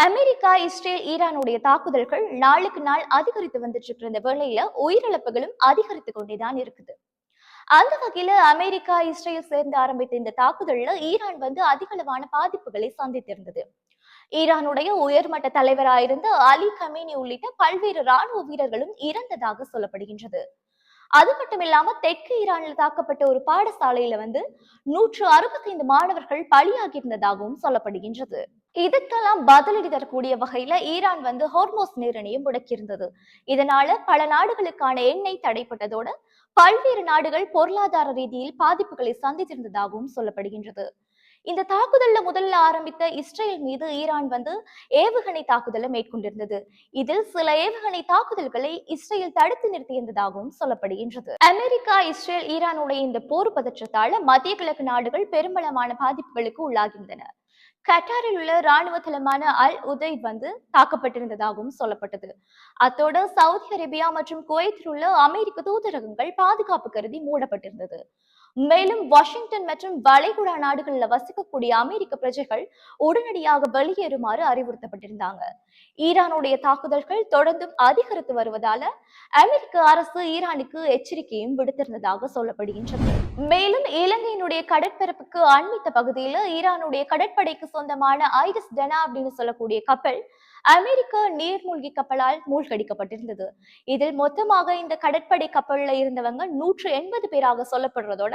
America, Israel, ஈரானுடைய தாக்குதல்கள் நாளுக்கு நாள் அதிகரித்து வந்துட்டு இருக்கிற வேளையில உயிரிழப்புகளும் அதிகரித்து கொண்டேதான் இருக்குது. அந்த வகையில அமெரிக்கா, இஸ்ரேல் சேர்ந்து ஆரம்பித்த இந்த தாக்குதல்ல ஈரான் அதிகளவான பாதிப்புகளை சந்தித்திருந்தது. ஈரானுடைய உயர்மட்ட தலைவராயிருந்த அலி கமேனி உள்ளிட்ட பல்வேறு ராணுவ வீரர்களும் இறந்ததாக சொல்லப்படுகின்றது. அது மட்டும் இல்லாம தெற்கு ஈரானில் தாக்கப்பட்ட ஒரு பாடசாலையில 165 மாணவர்கள் பலியாகி இருந்ததாகவும் சொல்லப்படுகின்றது. இதுக்கெல்லாம் பதிலடி தரக்கூடிய வகையில ஈரான் ஹோர்மோஸ் நீரிணையை முடக்கியிருந்தது. இதனால பல நாடுகளுக்கான எண்ணெய் தடைப்பட்டதோடு பல்வேறு நாடுகள் பொருளாதார ரீதியில் பாதிப்புகளை சந்தித்திருந்ததாகவும் சொல்லப்படுகின்றது. இந்த தாக்குதல்ல முதல்ல ஆரம்பித்த இஸ்ரேல் மீது ஈரான் ஏவுகணை தாக்குதலை மேற்கொண்டிருந்தது. இதில் சில ஏவுகணை தாக்குதல்களை இஸ்ரேல் தடுத்து நிறுத்தியிருந்ததாகவும் சொல்லப்படுகின்றது. அமெரிக்கா, இஸ்ரேல், ஈரானுடைய இந்த போர் பதற்றத்தால மத்திய கிழக்கு நாடுகள் பெரும்பலமான பாதிப்புகளுக்கு உள்ளாகின்றன. கட்டாரில் உள்ள ராணுவ தளமான அல் உதைத் தாக்கப்பட்டிருந்ததாகவும் சொல்லப்பட்டது. அத்தோடு சவுதி அரேபியா மற்றும் குவைத்தில் உள்ள அமெரிக்க தூதரகங்கள் பாதுகாப்பு கருதி மூடப்பட்டிருந்தது. மேலும் வாஷிங்டன் மற்றும் வளைகுடா நாடுகளில் வசிக்கக்கூடிய அமெரிக்க பிரஜைகள் உடனடியாக வெளியேறுமாறு அறிவுறுத்தப்பட்டிருந்தாங்க. ஈரானுடைய தாக்குதல்கள் தொடர்ந்தும் அதிகரித்து வருவதால அமெரிக்க அரசு ஈரானுக்கு எச்சரிக்கையும் விடுத்திருந்ததாக சொல்லப்படுகின்றது. மேலும் இலங்கையினுடைய கடற்பரப்புக்கு அண்மித்த பகுதியில ஈரானுடைய கடற்படைக்கு சொந்தமான ஐரிஸ் டெனா அப்படின்னு சொல்லக்கூடிய கப்பல் அமெரிக்க நீர்மூழ்கி கப்பலால் மூழ்கடிக்கப்பட்டிருந்தது. இதில் மொத்தமாக இந்த கடற்படை கப்பல்ல இருந்தவங்க 180 பேராக சொல்லப்படுறதோட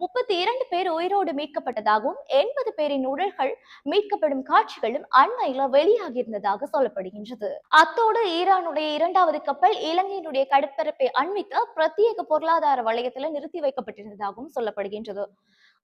32 பேர் உயிரோடு மீட்கப்பட்டதாகவும் 80 பேரின் உடல்கள் மீட்கப்படும் காட்சிகளும் அண்மையில வெளியாகி இருந்ததாக சொல்லப்படுகின்றது. அத்தோடு ஈரானுடைய இரண்டாவது கப்பல் இலங்கையினுடைய கடற்பரப்பை அண்மித்த பிரத்யேக பொருளாதார வலயத்தில் நிறுத்தி வைக்கப்பட்டிருந்ததாகவும் சொல்லப்படுகின்றது.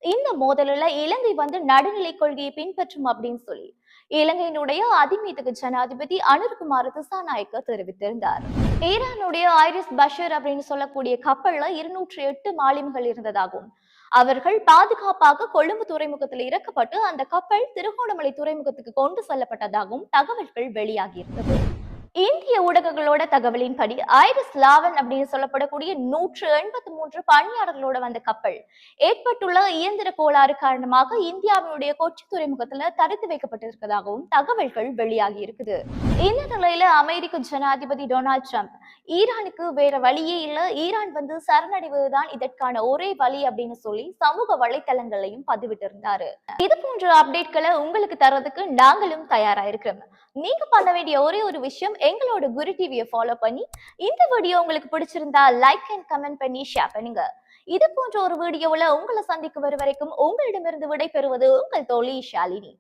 இந்த மோதலில் இலங்கை நடுநிலை கொள்கையை பின்பற்றும் அப்படின்னு சொல்லி இலங்கையினுடைய அதிமீதக ஜனாதிபதி அனுர்குமார் திசாநாயக்க தெரிவித்திருந்தார். ஈரானுடைய ஐரிஸ் பஷீர் அப்படின்னு சொல்லக்கூடிய கப்பல்ல 208 மாலுமிகள் இருந்ததாகவும் அவர்கள் பாதுகாப்பாக கொழும்பு துறைமுகத்தில் இறக்கப்பட்டு அந்த கப்பல் திருகோணமலை துறைமுகத்துக்கு கொண்டு செல்லப்பட்டதாகவும் தகவல்கள் வெளியாகி இருந்தது. இந்திய ஊடகங்களோட தகவலின்படி ஐரிஸ் லாவன் அப்படின்னு சொல்லப்படக்கூடிய 183 பணியாளர்களோட வந்த கப்பல் ஏற்பட்டுள்ள இயந்திர கோளாறு காரணமாக இந்தியாவினுடைய கொச்சி துறைமுகத்துல தடுத்து வைக்கப்பட்டிருப்பதாகவும் தகவல்கள் வெளியாகி இருக்குது. இந்த நிலையில அமெரிக்க ஜனாதிபதி டொனால்ட் ட்ரம்ப் ஈரானுக்கு வேற வழியே இல்ல, ஈரான் சரணடைவதுதான் இதற்கான ஒரே வழி அப்படின்னு சொல்லி சமூக வலைத்தளங்களையும் பதிவிட்டிருந்தாரு. இது போன்ற அப்டேட்களை உங்களுக்கு தரதுக்கு நாங்களும் தயாரா இருக்கிறோம். நீங்க பண்ண வேண்டிய ஒரே ஒரு விஷயம் எங்களோட குரு டிவியை ஃபாலோ பண்ணி இந்த வீடியோ உங்களுக்கு பிடிச்சிருந்தா லைக் அண்ட் கமெண்ட் பண்ணி ஷேர் பண்ணுங்க. இது போன்ற ஒரு வீடியோவில் உங்களை சந்திக்கும் வரை வரைக்கும் உங்களிடமிருந்து விடை பெறுவது உங்கள் தோழி ஷாலினி.